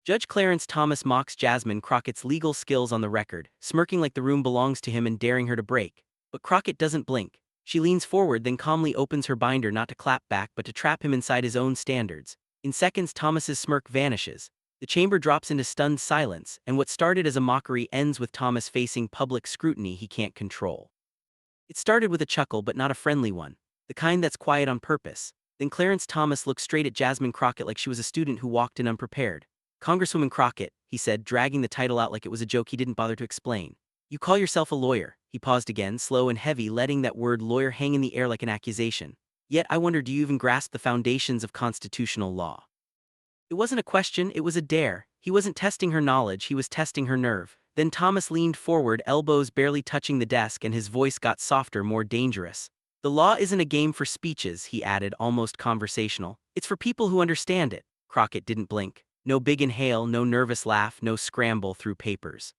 Judge Clarence Thomas mocks Jasmine Crockett's legal skills on the record, smirking like the room belongs to him and daring her to break. But Crockett doesn't blink. She leans forward, then calmly opens her binder, not to clap back but to trap him inside his own standards. In seconds, Thomas's smirk vanishes. The chamber drops into stunned silence, and what started as a mockery ends with Thomas facing public scrutiny he can't control. It started with a chuckle, but not a friendly one, the kind that's quiet on purpose. Then Clarence Thomas looked straight at Jasmine Crockett like she was a student who walked in unprepared. "Congresswoman Crockett," he said, dragging the title out like it was a joke he didn't bother to explain. "You call yourself a lawyer." He paused again, slow and heavy, letting that word lawyer hang in the air like an accusation. "Yet I wonder, do you even grasp the foundations of constitutional law?" It wasn't a question, it was a dare. He wasn't testing her knowledge, he was testing her nerve. Then Thomas leaned forward, elbows barely touching the desk, and his voice got softer, more dangerous. "The law isn't a game for speeches," he added, almost conversational. "It's for people who understand it." Crockett didn't blink. No big inhale, no nervous laugh, no scramble through papers.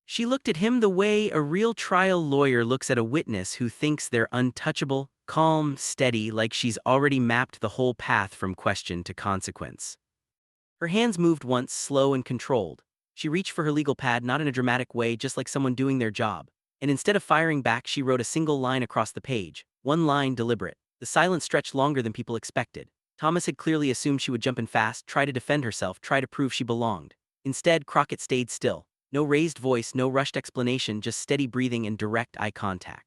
She looked at him the way a real trial lawyer looks at a witness who thinks they're untouchable, calm, steady, like she's already mapped the whole path from question to consequence. Her hands moved once, slow and controlled. She reached for her legal pad, not in a dramatic way, just like someone doing their job. And instead of firing back, she wrote a single line across the page. One line, deliberate. The silence stretched longer than people expected. Thomas had clearly assumed she would jump in fast, try to defend herself, try to prove she belonged. Instead, Crockett stayed still. No raised voice, no rushed explanation, just steady breathing and direct eye contact.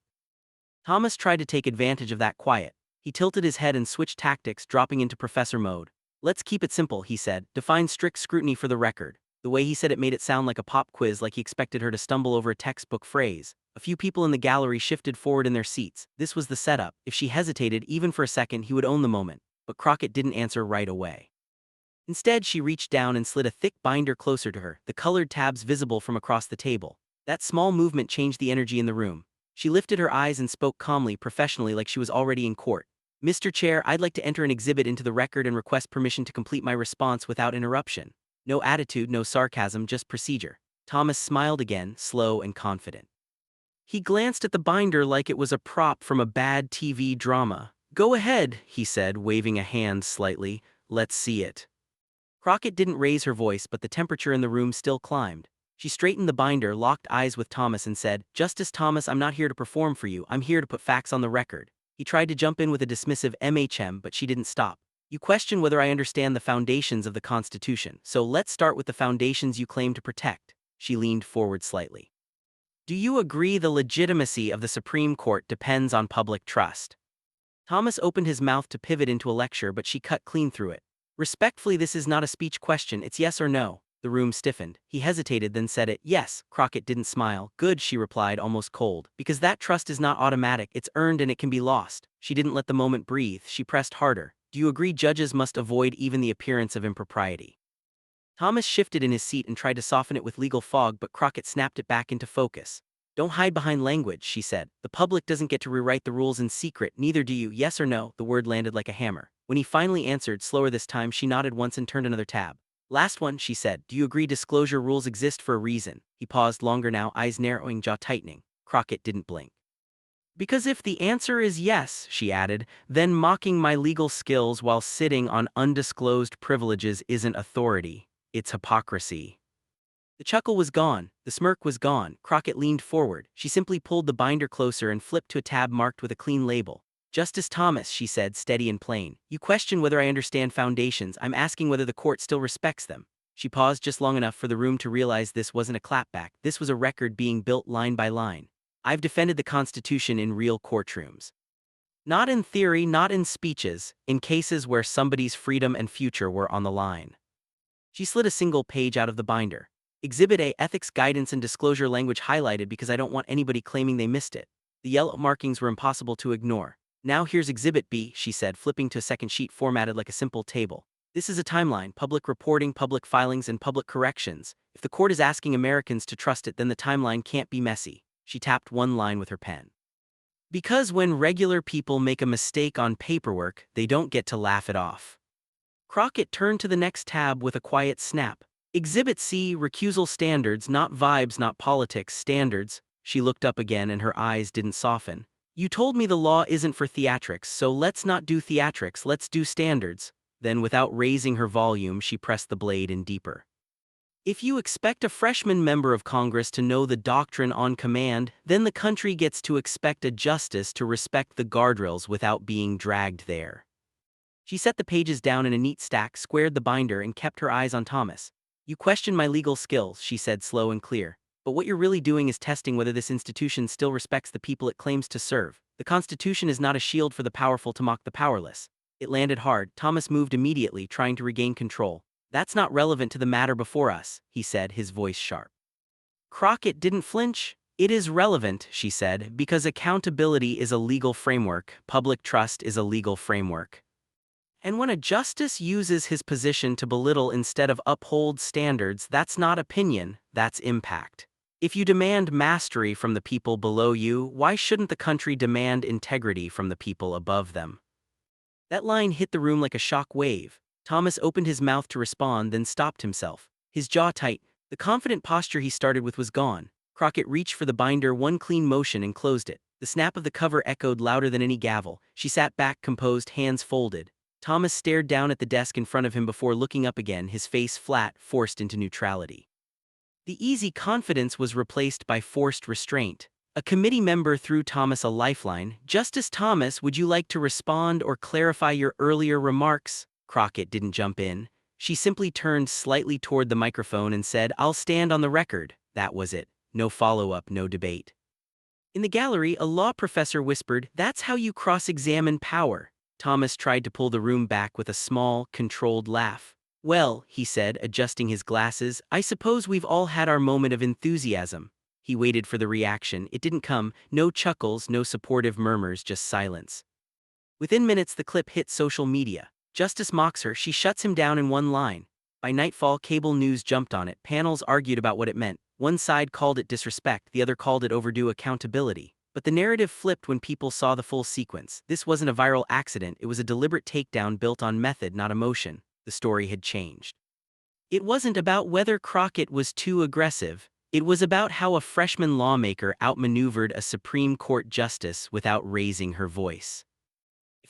Thomas tried to take advantage of that quiet. He tilted his head and switched tactics, dropping into professor mode. "Let's keep it simple," he said. "Define strict scrutiny for the record." The way he said it made it sound like a pop quiz, like he expected her to stumble over a textbook phrase. A few people in the gallery shifted forward in their seats. This was the setup. If she hesitated, even for a second, he would own the moment. But Crockett didn't answer right away. Instead, she reached down and slid a thick binder closer to her, the colored tabs visible from across the table. That small movement changed the energy in the room. She lifted her eyes and spoke calmly, professionally, like she was already in court. "Mr. Chair, I'd like to enter an exhibit into the record and request permission to complete my response without interruption." No attitude, no sarcasm, just procedure. Thomas smiled again, slow and confident. He glanced at the binder like it was a prop from a bad TV drama. "Go ahead," he said, waving a hand slightly. "Let's see it." Crockett didn't raise her voice, but the temperature in the room still climbed. She straightened the binder, locked eyes with Thomas, and said, "Justice Thomas, I'm not here to perform for you, I'm here to put facts on the record." He tried to jump in with a dismissive "MHM," but she didn't stop. "You question whether I understand the foundations of the Constitution, so let's start with the foundations you claim to protect." She leaned forward slightly. "Do you agree the legitimacy of the Supreme Court depends on public trust?" Thomas opened his mouth to pivot into a lecture, but she cut clean through it. "Respectfully, this is not a speech question, it's yes or no." The room stiffened. He hesitated, then said it. "Yes." Crockett didn't smile. "Good," she replied, almost cold. "Because that trust is not automatic, it's earned and it can be lost." She didn't let the moment breathe, she pressed harder. "Do you agree judges must avoid even the appearance of impropriety?" Thomas shifted in his seat and tried to soften it with legal fog, but Crockett snapped it back into focus. "Don't hide behind language," she said. "The public doesn't get to rewrite the rules in secret, neither do you. Yes or no?" The word landed like a hammer. When he finally answered, slower this time, she nodded once and turned another tab. "Last one," she said. "Do you agree disclosure rules exist for a reason?" He paused longer now, eyes narrowing, jaw tightening. Crockett didn't blink. "Because if the answer is yes," she added, "then mocking my legal skills while sitting on undisclosed privileges isn't authority, it's hypocrisy." The chuckle was gone, the smirk was gone. Crockett leaned forward. She simply pulled the binder closer and flipped to a tab marked with a clean label. "Justice Thomas," she said, steady and plain. "You question whether I understand foundations, I'm asking whether the court still respects them." She paused just long enough for the room to realize this wasn't a clapback, this was a record being built line by line. "I've defended the Constitution in real courtrooms. Not in theory, not in speeches, in cases where somebody's freedom and future were on the line." She slid a single page out of the binder. "Exhibit A, ethics guidance and disclosure language highlighted because I don't want anybody claiming they missed it." The yellow markings were impossible to ignore. "Now here's Exhibit B," she said, flipping to a second sheet formatted like a simple table. "This is a timeline, public reporting, public filings, and public corrections. If the court is asking Americans to trust it, then the timeline can't be messy." She tapped one line with her pen. "Because when regular people make a mistake on paperwork, they don't get to laugh it off." Crockett turned to the next tab with a quiet snap. "Exhibit C, recusal standards, not vibes, not politics, standards." She looked up again and her eyes didn't soften. "You told me the law isn't for theatrics, so let's not do theatrics, let's do standards." Then, without raising her volume, she pressed the blade in deeper. If you expect a freshman member of Congress to know the doctrine on command, then the country gets to expect a justice to respect the guardrails without being dragged there. She set the pages down in a neat stack, squared the binder, and kept her eyes on Thomas. You question my legal skills, she said, slow and clear. But what you're really doing is testing whether this institution still respects the people it claims to serve. The Constitution is not a shield for the powerful to mock the powerless. It landed hard. Thomas moved immediately, trying to regain control. That's not relevant to the matter before us, he said, his voice sharp. Crockett didn't flinch. It is relevant, she said, because accountability is a legal framework, public trust is a legal framework. And when a justice uses his position to belittle instead of uphold standards, that's not opinion, that's impact. If you demand mastery from the people below you, why shouldn't the country demand integrity from the people above them? That line hit the room like a shock wave. Thomas opened his mouth to respond, then stopped himself. His jaw tight. The confident posture he started with was gone. Crockett reached for the binder, one clean motion, and closed it. The snap of the cover echoed louder than any gavel. She sat back, composed, hands folded. Thomas stared down at the desk in front of him before looking up again, his face flat, forced into neutrality. The easy confidence was replaced by forced restraint. A committee member threw Thomas a lifeline. Justice Thomas, would you like to respond or clarify your earlier remarks? Crockett didn't jump in. She simply turned slightly toward the microphone and said, I'll stand on the record. That was it. No follow-up, no debate. In the gallery, a law professor whispered, that's how you cross-examine power. Thomas tried to pull the room back with a small, controlled laugh. Well, he said, adjusting his glasses, I suppose we've all had our moment of enthusiasm. He waited for the reaction. It didn't come. No chuckles, no supportive murmurs, just silence. Within minutes, the clip hit social media. Justice mocks her. She shuts him down in one line. By nightfall, cable news jumped on it. Panels argued about what it meant. One side called it disrespect, the other called it overdue accountability. But the narrative flipped when people saw the full sequence. This wasn't a viral accident, it was a deliberate takedown built on method, not emotion. The story had changed. It wasn't about whether Crockett was too aggressive. It was about how a freshman lawmaker outmaneuvered a Supreme Court justice without raising her voice.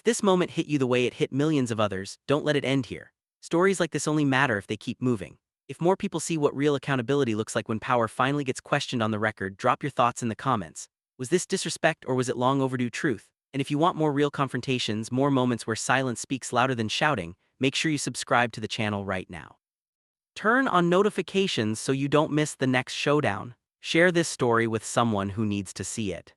If this moment hit you the way it hit millions of others, don't let it end here. Stories like this only matter if they keep moving. If more people see what real accountability looks like when power finally gets questioned on the record, drop your thoughts in the comments. Was this disrespect or was it long overdue truth? And if you want more real confrontations, more moments where silence speaks louder than shouting, make sure you subscribe to the channel right now. Turn on notifications so you don't miss the next showdown. Share this story with someone who needs to see it.